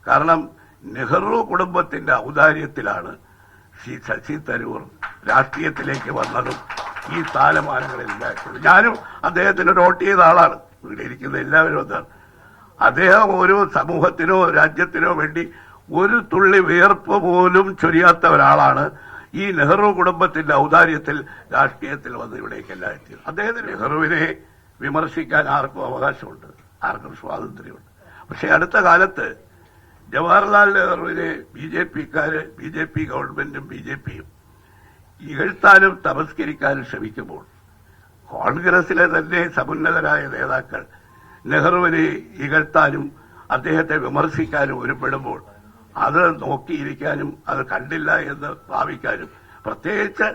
കാരണം നെഹ്റു കുടുംബത്തിന്റെ ഔദാര്യത്തിലാണ് ശ്രീ ശശി തരൂർ രാഷ്ട്രീയത്തിലേക്ക് വന്നതും ഈ സ്ഥാനമാനങ്ങളിൽ ഉണ്ടായിട്ടുള്ളത്. ഞാനും അദ്ദേഹത്തിന് വോട്ട് ചെയ്ത ആളാണ്. ഇവിടെ ഇരിക്കുന്ന എല്ലാവരും അതാണ്. അദ്ദേഹം ഒരു സമൂഹത്തിനോ രാജ്യത്തിനോ വേണ്ടി ഒരു തുള്ളി വിയർപ്പ് പോലും ചൊരിയാത്ത ഒരാളാണ്. ഈ നെഹ്റു കുടുംബത്തിന്റെ ഔദാര്യത്തിൽ രാഷ്ട്രീയത്തിൽ വന്ന് ഇവിടേക്കെല്ലാം എത്തിയത്. അദ്ദേഹത്തിന് നെഹ്റുവിനെ വിമർശിക്കാൻ ആർക്കും അവകാശമുണ്ട്, ആർക്കും സ്വാതന്ത്ര്യമുണ്ട്. പക്ഷെ അടുത്ത കാലത്ത് ജവഹർലാൽ നെഹ്റുവിനെ ബി ജെ പി ഗവൺമെന്റും ബി ജെ പിയും ഇകഴ്ത്താനും തമസ്കരിക്കാനും ശ്രമിക്കുമ്പോൾ കോൺഗ്രസിലെ തന്നെ സമുന്നതരായ നേതാക്കൾ നെഹ്റുവിനെ ഇകഴ്ത്താനും അദ്ദേഹത്തെ വിമർശിക്കാനും ഒരുപ്പെടുമ്പോൾ അത് നോക്കിയിരിക്കാനും അത് കണ്ടില്ല എന്ന് ഭാവിക്കാനും, പ്രത്യേകിച്ച്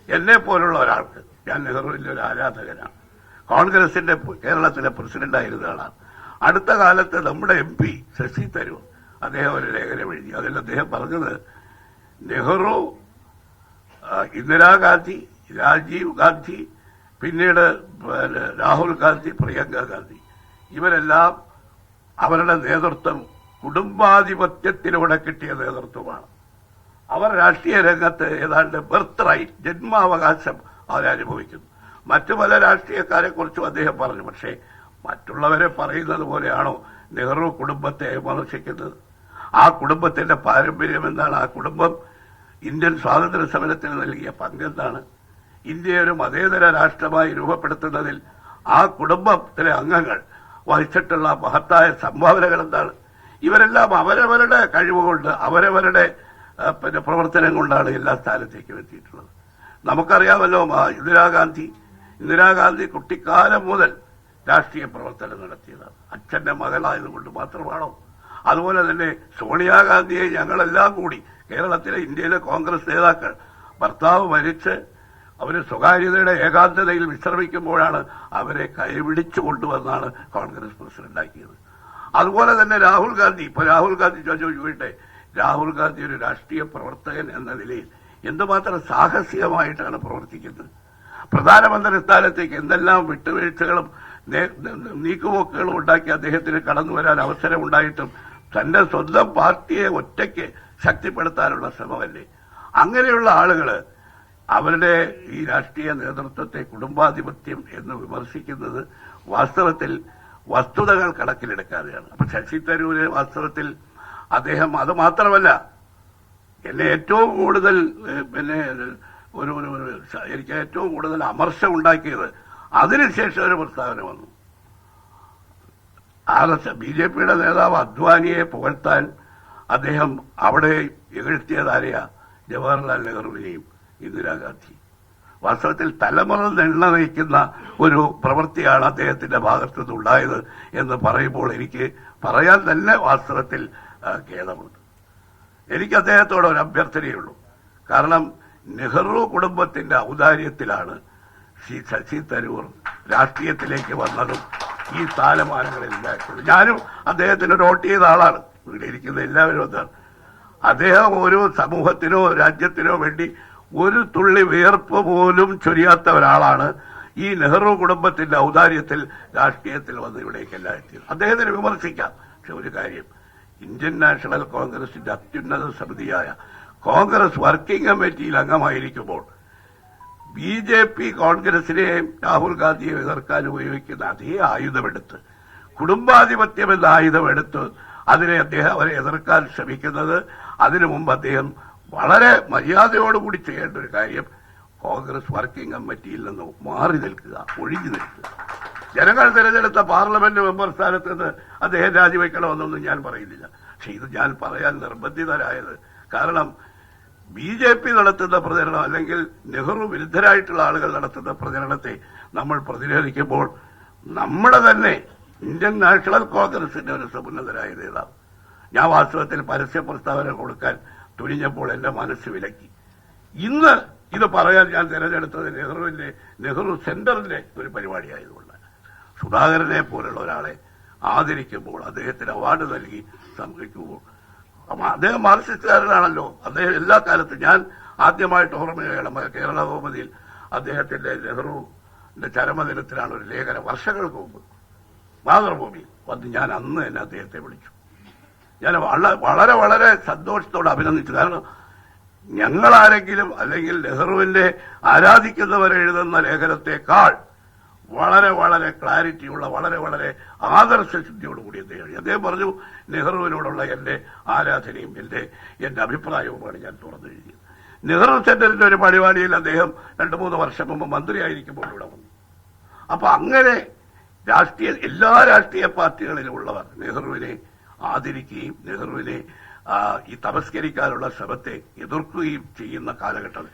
എന്നെ പോലുള്ള ഒരാൾക്ക്, ഞാൻ നെഹ്റുവിന്റെ ഒരു ആരാധകനാണ്, കോൺഗ്രസിന്റെ കേരളത്തിലെ പ്രസിഡന്റായിരുന്ന ആളാണ്. അടുത്ത കാലത്ത് നമ്മുടെ MP ശശി തരൂർ അദ്ദേഹം ഒരു ലേഖനം എഴുതി. അതിൽ അദ്ദേഹം പറഞ്ഞത് നെഹ്റു, ഇന്ദിരാഗാന്ധി, രാജീവ് ഗാന്ധി, പിന്നീട് രാഹുൽ ഗാന്ധി, പ്രിയങ്ക ഗാന്ധി, ഇവരെല്ലാം അവരുടെ നേതൃത്വം കുടുംബാധിപത്യത്തിലൂടെ കിട്ടിയ നേതൃത്വമാണ്. അവർ രാഷ്ട്രീയ രംഗത്ത് ഏതാണ്ട് ബർത്ത് റൈറ്റ്, ജന്മാവകാശം അവരനുഭവിക്കുന്നു. മറ്റു പല രാഷ്ട്രീയക്കാരെ കുറിച്ചും അദ്ദേഹം പറഞ്ഞു. പക്ഷേ മറ്റുള്ളവരെ പറയുന്നത് പോലെയാണോ നെഹ്റു കുടുംബത്തെ വിമർശിക്കുന്നത്? ആ കുടുംബത്തിന്റെ പാരമ്പര്യം എന്താണ്? ആ കുടുംബം ഇന്ത്യൻ സ്വാതന്ത്ര്യ സമരത്തിന് നൽകിയ പങ്കെന്താണ്? ഇന്ത്യയെ ഒരു മതേതര രാഷ്ട്രമായി രൂപപ്പെടുത്തുന്നതിൽ ആ കുടുംബത്തിലെ അംഗങ്ങൾ വഹിച്ചിട്ടുള്ള മഹത്തായ സംഭാവനകൾ എന്താണ്? ഇവരെല്ലാം അവരവരുടെ കഴിവുകൊണ്ട്, അവരവരുടെ പ്രവർത്തനം കൊണ്ടാണ് എല്ലാ സ്ഥാനത്തേക്കും എത്തിയിട്ടുള്ളത്. നമുക്കറിയാമല്ലോ, ഇന്ദിരാഗാന്ധി കുട്ടിക്കാലം മുതൽ രാഷ്ട്രീയ പ്രവർത്തനം നടത്തിയതാണ്. അച്ഛന്റെ മകളായതുകൊണ്ട് മാത്രമാണോ? അതുപോലെ തന്നെ സോണിയാഗാന്ധിയെ ഞങ്ങളെല്ലാം കൂടി, കേരളത്തിലെ ഇന്ത്യയിലെ കോൺഗ്രസ് നേതാക്കൾ, ഭർത്താവ് മരിച്ച് അവര് സ്വകാര്യതയുടെ ഏകാന്തതയിൽ വിശ്രമിക്കുമ്പോഴാണ് അവരെ കൈപിടിച്ചു കൊണ്ടുവന്നാണ് കോൺഗ്രസ് പ്രസിഡന്റാക്കിയത്. അതുപോലെ തന്നെ രാഹുൽ ഗാന്ധി ചോദിക്കട്ടെ, രാഹുൽ ഗാന്ധി ഒരു രാഷ്ട്രീയ പ്രവർത്തകൻ എന്ന നിലയിൽ എന്തുമാത്രം സാഹസികമായിട്ടാണ് പ്രവർത്തിക്കുന്നത്. പ്രധാനമന്ത്രി സ്ഥാനത്തേക്ക് എന്തെല്ലാം വിട്ടുവീഴ്ചകളും നീക്കുപോക്കുകളും ഉണ്ടാക്കി അദ്ദേഹത്തിന് കടന്നുവരാൻ അവസരമുണ്ടായിട്ടും തന്റെ സ്വന്തം പാർട്ടിയെ ഒറ്റയ്ക്ക് ശക്തിപ്പെടുത്താനുള്ള ശ്രമമല്ലേ? അങ്ങനെയുള്ള ആളുകള് അവരുടെ ഈ രാഷ്ട്രീയ നേതൃത്വത്തെ കുടുംബാധിപത്യം എന്ന് വിമർശിക്കുന്നത് വാസ്തവത്തിൽ വസ്തുതകൾ കണക്കിലെടുക്കാതെയാണ്. അപ്പൊ ശശി തരൂര് വാസ്തവത്തിൽ അദ്ദേഹം അത് മാത്രമല്ല, എന്നെ ഏറ്റവും കൂടുതൽ എനിക്ക് ഏറ്റവും കൂടുതൽ അമർഷം ഉണ്ടാക്കിയത് അതിനുശേഷം ഒരു പ്രസ്താവന വന്നു. BJPയുടെ നേതാവ് അദ്വാനിയെ പുകഴ്ത്താൻ അദ്ദേഹം അവിടെ ഇകഴ്ത്തിയതാരെയാ? ജവഹർലാൽ നെഹ്റുവിനെയും ഇന്ദിരാഗാന്ധി. വാസ്തവത്തിൽ തലമുറ നയിക്കുന്ന ഒരു പ്രവൃത്തിയാണ് അദ്ദേഹത്തിന്റെ ഭാഗത്തുനിന്ന് ഉണ്ടായത് എന്ന് പറയുമ്പോൾ എനിക്ക് പറയാൻ തന്നെ വാസ്തവത്തിൽ ഖേദമുണ്ട്. എനിക്ക് അദ്ദേഹത്തോട് ഒരു അഭ്യർത്ഥനയുള്ളൂ. കാരണം നെഹ്റു കുടുംബത്തിന്റെ ഔദാര്യത്തിലാണ് ശ്രീ ശശി തരൂർ രാഷ്ട്രീയത്തിലേക്ക് വന്നതും ഈ സ്ഥാനമാനങ്ങളിൽ ഉണ്ടായിട്ടുള്ളത്. ഞാനും അദ്ദേഹത്തിന് വോട്ട് ചെയ്ത ആളാണ്. ഇവിടെ ഇരിക്കുന്ന എല്ലാവരും അതാണ്. അദ്ദേഹം ഒരു സമൂഹത്തിനോ രാജ്യത്തിനോ വേണ്ടി ഒരു തുള്ളി വിയർപ്പ് പോലും ചൊരിയാത്ത ഒരാളാണ്. ഈ നെഹ്റു കുടുംബത്തിന്റെ ഔദാര്യത്തിൽ രാഷ്ട്രീയത്തിൽ വന്ന് ഇവിടേക്കെല്ലാം എത്തിയത്. അദ്ദേഹത്തിന് വിമർശിക്കാം. പക്ഷെ ഒരു കാര്യം, ഇന്ത്യൻ നാഷണൽ കോൺഗ്രസിന്റെ അത്യുന്നത സമിതിയായ കോൺഗ്രസ് വർക്കിംഗ് കമ്മിറ്റിയിൽ അംഗമായിരിക്കുമ്പോൾ BJP കോൺഗ്രസിനെയും രാഹുൽ ഗാന്ധിയെ എതിർക്കാൻ ഉപയോഗിക്കുന്ന അതേ ആയുധമെടുത്ത്, കുടുംബാധിപത്യം എന്ന ആയുധമെടുത്ത് അവരെ എതിർക്കാൻ ശ്രമിക്കുന്നത്, അതിനു മുമ്പ് അദ്ദേഹം വളരെ മര്യാദയോടുകൂടി ചെയ്യേണ്ട ഒരു കാര്യം കോൺഗ്രസ് വർക്കിംഗ് കമ്മിറ്റിയിൽ നിന്ന് മാറി നിൽക്കുക, ഒഴിഞ്ഞു നിൽക്കുക. ജനങ്ങൾ തിരഞ്ഞെടുത്ത പാർലമെന്റ് മെമ്പർ സ്ഥാനത്ത് നിന്ന് അദ്ദേഹം രാജിവെക്കണമെന്നൊന്നും ഞാൻ പറയുന്നില്ല. പക്ഷെ ഇത് ഞാൻ പറയാൻ നിർബന്ധിതരായത് കാരണം BJP നടത്തുന്ന പ്രചരണം അല്ലെങ്കിൽ നെഹ്റു വിരുദ്ധരായിട്ടുള്ള ആളുകൾ നടത്തുന്ന പ്രചരണത്തെ നമ്മൾ പ്രതിരോധിക്കുമ്പോൾ നമ്മുടെ തന്നെ ഇന്ത്യൻ നാഷണൽ കോൺഗ്രസിന്റെ ഒരു സമുന്നതരായ നേതാവ്, ഞാൻ വാസ്തവത്തിൽ പരസ്യ പ്രസ്താവന കൊടുക്കാൻ തുനിഞ്ഞപ്പോൾ എന്റെ മനസ്സ് വിലക്കി. ഇന്ന് ഇത് പറയാൻ ഞാൻ തിരഞ്ഞെടുത്തത് നെഹ്റു സെന്ററിന്റെ ഒരു പരിപാടിയായതുകൊണ്ട്, സുധാകരനെ പോലുള്ള ഒരാളെ ആദരിക്കുമ്പോൾ, അദ്ദേഹത്തിന് അവാർഡ് നൽകി സംഭവിക്കുമ്പോൾ, അദ്ദേഹം മാർക്സിസ്റ്റുകാരനാണല്ലോ. അദ്ദേഹം എല്ലാ കാലത്തും, ഞാൻ ആദ്യമായിട്ട് ഓർമ്മയാണ് കേരള കൗമുദിയിൽ അദ്ദേഹത്തിന്റെ നെഹ്റുവിന്റെ ചരമദിനത്തിലാണ് ഒരു ലേഖനം വർഷങ്ങൾക്ക് മുമ്പ് മാതൃഭൂമിയിൽ വന്ന് ഞാൻ അന്ന് തന്നെ അദ്ദേഹത്തെ വിളിച്ചു. ഞാൻ വളരെ വളരെ സന്തോഷത്തോടെ അഭിനന്ദിച്ചു. കാരണം ഞങ്ങളാരെങ്കിലും അല്ലെങ്കിൽ നെഹ്റുവിന്റെ ആരാധിക്കുന്നവരെഴുതുന്ന ലേഖനത്തെക്കാൾ വളരെ വളരെ ക്ലാരിറ്റിയുള്ള വളരെ വളരെ ആദർശശുദ്ധിയോടുകൂടി അദ്ദേഹം പറഞ്ഞു, നെഹ്റുവിനോടുള്ള എന്റെ ആരാധനയും എന്റെ അഭിപ്രായവുമാണ് ഞാൻ തുറന്നെഴുതിയത്. നെഹ്റു സെന്ററിന്റെ ഒരു പരിപാടിയിൽ അദ്ദേഹം 2-3 വർഷം മുമ്പ് മന്ത്രിയായിരിക്കുമ്പോൾ ഇവിടെ വന്നു. അപ്പൊ അങ്ങനെ എല്ലാ രാഷ്ട്രീയ പാർട്ടികളിലുമുള്ളവർ നെഹ്റുവിനെ ആദരിക്കുകയും നെഹ്റുവിനെ ഈ തമസ്കരിക്കാനുള്ള ശ്രമത്തെ എതിർക്കുകയും ചെയ്യുന്ന കാലഘട്ടം